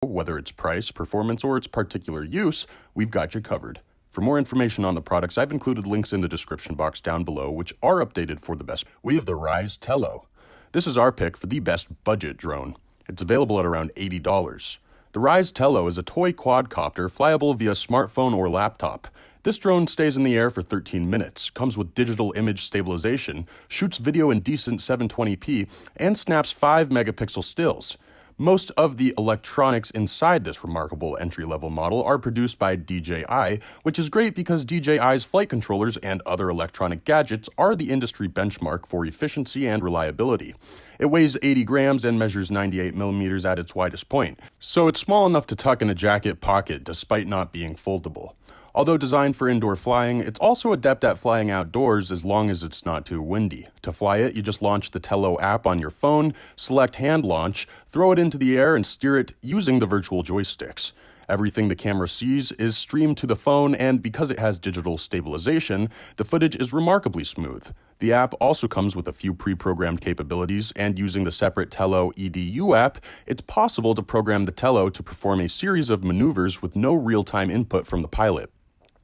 Whether it's price, performance, or its particular use, we've got you covered. For more information on the products, I've included links in the description box down below, which are updated for the best. We have the Rise Tello. This is our pick for the best budget drone. It's available at around $80. The Rise Tello is a toy quadcopter flyable via smartphone or laptop. This drone stays in the air for 13 minutes, comes with digital image stabilization, shoots video in decent 720p, and snaps 5 megapixel stills. Most of the electronics inside this remarkable entry-level model are produced by DJI, which is great because DJI's flight controllers and other electronic gadgets are the industry benchmark for efficiency and reliability. It weighs 80 grams and measures 98 millimeters at its widest point, so it's small enough to tuck in a jacket pocket despite not being foldable. Although designed for indoor flying, it's also adept at flying outdoors as long as it's not too windy. To fly it, you just launch the Tello app on your phone, select hand launch, throw it into the air, and steer it using the virtual joysticks. Everything the camera sees is streamed to the phone, and because it has digital stabilization, the footage is remarkably smooth. The app also comes with a few pre-programmed capabilities, and using the separate Tello EDU app, it's possible to program the Tello to perform a series of maneuvers with no real-time input from the pilot.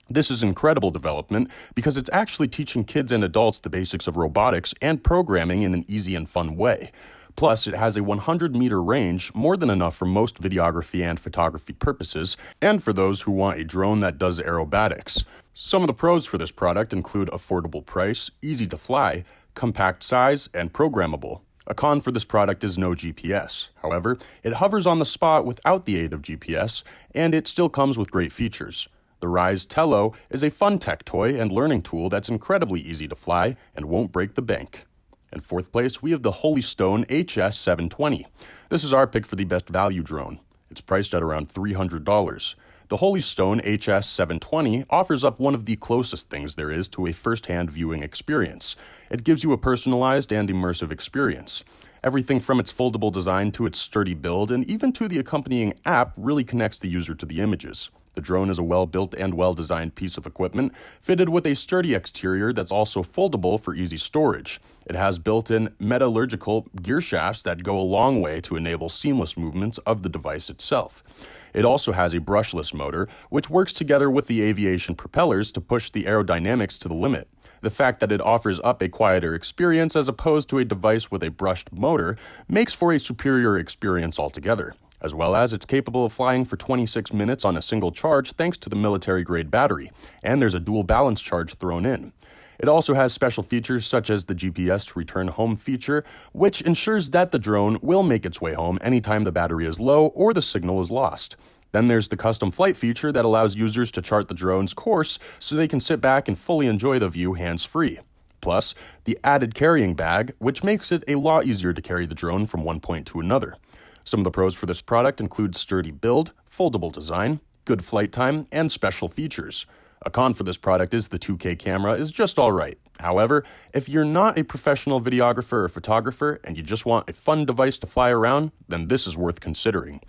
This is incredible development because it's actually teaching kids and adults the basics of robotics and programming in an easy and fun way. Plus, it has a 100-meter range, more than enough for most videography and photography purposes, and for those who want a drone that does aerobatics. Some of the pros for this product include affordable price, easy to fly, compact size, and programmable. A con for this product is no GPS. However, it hovers on the spot without the aid of GPS, and it still comes with great features. The Rise Tello is a fun tech toy and learning tool that's incredibly easy to fly and won't break the bank. In fourth place, we have the Holystone HS720. This is our pick for the best value drone. It's priced at around $300. The Holystone HS720 offers up one of the closest things there is to a first-hand viewing experience. It gives you a personalized and immersive experience. Everything from its foldable design to its sturdy build and even to the accompanying app really connects the user to the images. The drone is a well-built and well-designed piece of equipment, fitted with a sturdy exterior that's also foldable for easy storage. It has built-in metallurgical gear shafts that go a long way to enable seamless movements of the device itself. It also has a brushless motor, which works together with the aviation propellers to push the aerodynamics to the limit. The fact that it offers up a quieter experience as opposed to a device with a brushed motor makes for a superior experience altogether. As well as it's capable of flying for 26 minutes on a single charge thanks to the military-grade battery, and there's a dual balance charge thrown in. It also has special features such as the GPS to return home feature, which ensures that the drone will make its way home anytime the battery is low or the signal is lost. Then there's the custom flight feature that allows users to chart the drone's course so they can sit back and fully enjoy the view hands-free. Plus, the added carrying bag, which makes it a lot easier to carry the drone from one point to another. Some of the pros for this product include sturdy build, foldable design, good flight time, and special features. A con for this product is the 2K camera is just alright. However, if you're not a professional videographer or photographer and you just want a fun device to fly around, then this is worth considering.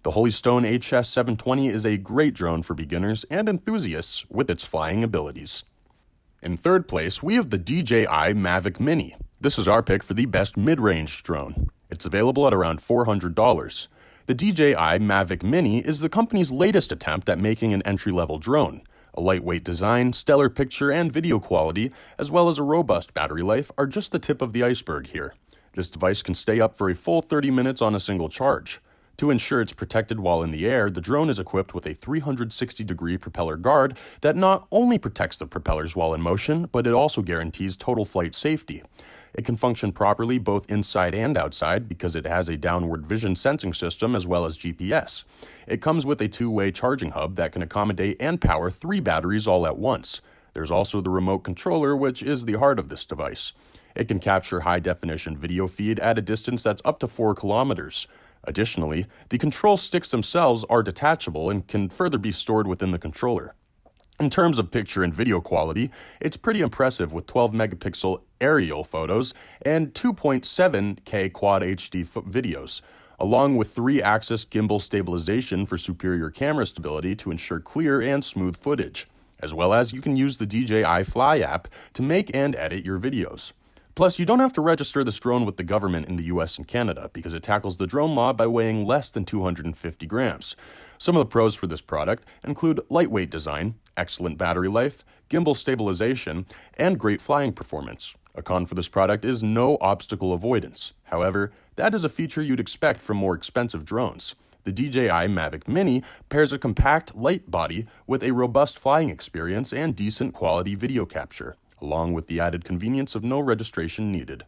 The Holystone HS720 is a great drone for beginners and enthusiasts with its flying abilities. In third place, we have the DJI Mavic Mini. This is our pick for the best mid-range drone. It's available at around $400. The DJI Mavic Mini is the company's latest attempt at making an entry-level drone. A lightweight design, stellar picture and video quality, as well as a robust battery life are just the tip of the iceberg here. This device can stay up for a full 30 minutes on a single charge. To ensure it's protected while in the air, the drone is equipped with a 360-degree propeller guard that not only protects the propellers while in motion, but it also guarantees total flight safety. It can function properly both inside and outside because it has a downward vision sensing system as well as GPS. It comes with a two-way charging hub that can accommodate and power 3 batteries all at once. There's also the remote controller, which is the heart of this device. It can capture high-definition video feed at a distance that's up to 4 kilometers. Additionally, the control sticks themselves are detachable and can further be stored within the controller. In terms of picture and video quality, it's pretty impressive with 12 megapixel aerial photos and 2.7K Quad HD videos, along with 3-axis gimbal stabilization for superior camera stability to ensure clear and smooth footage, as well as you can use the DJI Fly app to make and edit your videos. Plus, you don't have to register this drone with the government in the US and Canada because it tackles the drone law by weighing less than 250 grams. Some of the pros for this product include lightweight design, excellent battery life, gimbal stabilization, and great flying performance. A con for this product is no obstacle avoidance. However, that is a feature you'd expect from more expensive drones. The DJI Mavic Mini pairs a compact, light body with a robust flying experience and decent quality video capture, along with the added convenience of no registration needed.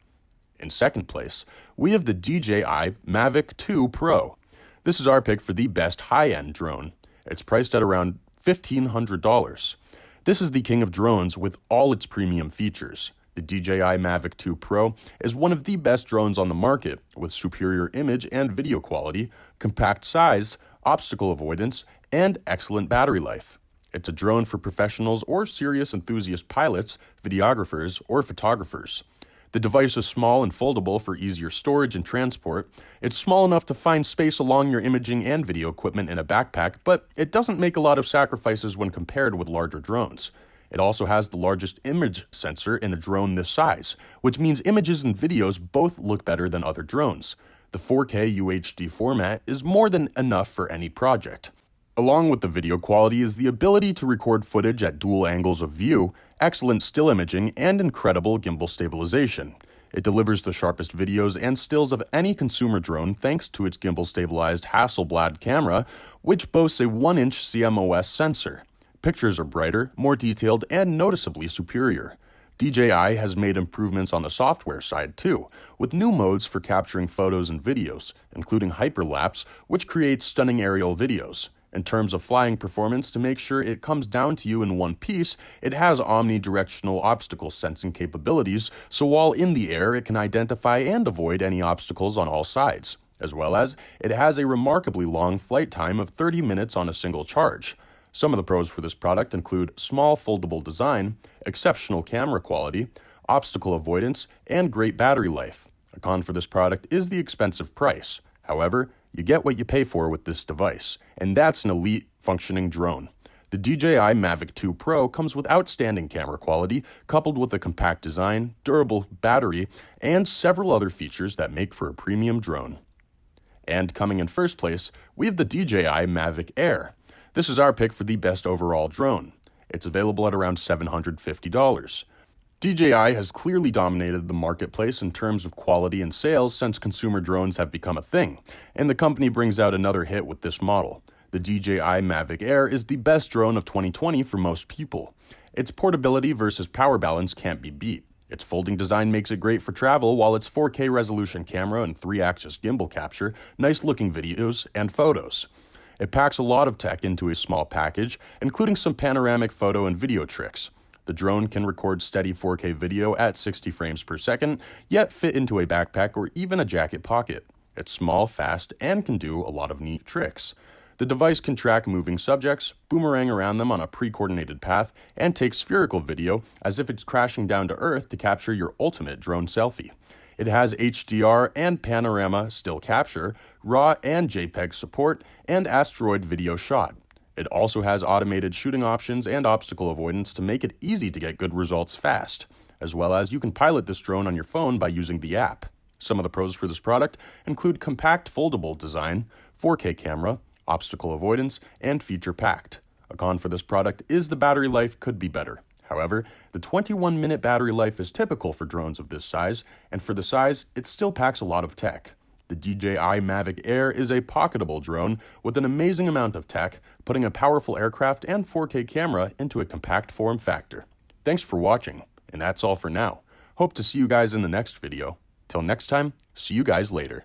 In second place, we have the DJI Mavic 2 Pro. This is our pick for the best high-end drone. It's priced at around $1,500. This is the king of drones with all its premium features. The DJI Mavic 2 Pro is one of the best drones on the market, with superior image and video quality, compact size, obstacle avoidance, and excellent battery life. It's a drone for professionals or serious enthusiast pilots, videographers, or photographers. The device is small and foldable for easier storage and transport. It's small enough to find space along your imaging and video equipment in a backpack, but it doesn't make a lot of sacrifices when compared with larger drones. It also has the largest image sensor in a drone this size, which means images and videos both look better than other drones. The 4K UHD format is more than enough for any project. Along with the video quality is the ability to record footage at dual angles of view, excellent still imaging, and incredible gimbal stabilization. It delivers the sharpest videos and stills of any consumer drone thanks to its gimbal-stabilized Hasselblad camera, which boasts a 1-inch CMOS sensor. Pictures are brighter, more detailed, and noticeably superior. DJI has made improvements on the software side too, with new modes for capturing photos and videos, including hyperlapse, which creates stunning aerial videos. In terms of flying performance, to make sure it comes down to you in one piece, it has omnidirectional obstacle sensing capabilities, so while in the air it can identify and avoid any obstacles on all sides, as well as it has a remarkably long flight time of 30 minutes on a single charge. Some of the pros for this product include small foldable design, exceptional camera quality, obstacle avoidance, and great battery life. A con for this product is the expensive price. However, you get what you pay for with this device, and that's an elite functioning drone. The DJI Mavic 2 Pro comes with outstanding camera quality, coupled with a compact design, durable battery, and several other features that make for a premium drone. And coming in first place, we have the DJI Mavic Air. This is our pick for the best overall drone. It's available at around $750. DJI has clearly dominated the marketplace in terms of quality and sales since consumer drones have become a thing, and the company brings out another hit with this model. The DJI Mavic Air is the best drone of 2020 for most people. Its portability versus power balance can't be beat. Its folding design makes it great for travel, while its 4K resolution camera and 3-axis gimbal capture nice-looking videos and photos. It packs a lot of tech into a small package, including some panoramic photo and video tricks. The drone can record steady 4K video at 60 frames per second, yet fit into a backpack or even a jacket pocket. It's small, fast, and can do a lot of neat tricks. The device can track moving subjects, boomerang around them on a pre-coordinated path, and take spherical video as if it's crashing down to Earth to capture your ultimate drone selfie. It has HDR and panorama still capture, RAW and JPEG support, and asteroid video shot. It also has automated shooting options and obstacle avoidance to make it easy to get good results fast, as well as you can pilot this drone on your phone by using the app. Some of the pros for this product include compact foldable design, 4K camera, obstacle avoidance, and feature-packed. A con for this product is the battery life could be better. However, the 21-minute battery life is typical for drones of this size, and for the size, it still packs a lot of tech. The DJI Mavic Air is a pocketable drone with an amazing amount of tech, putting a powerful aircraft and 4K camera into a compact form factor. Thanks for watching, and that's all for now. Hope to see you guys in the next video. Till next time, see you guys later.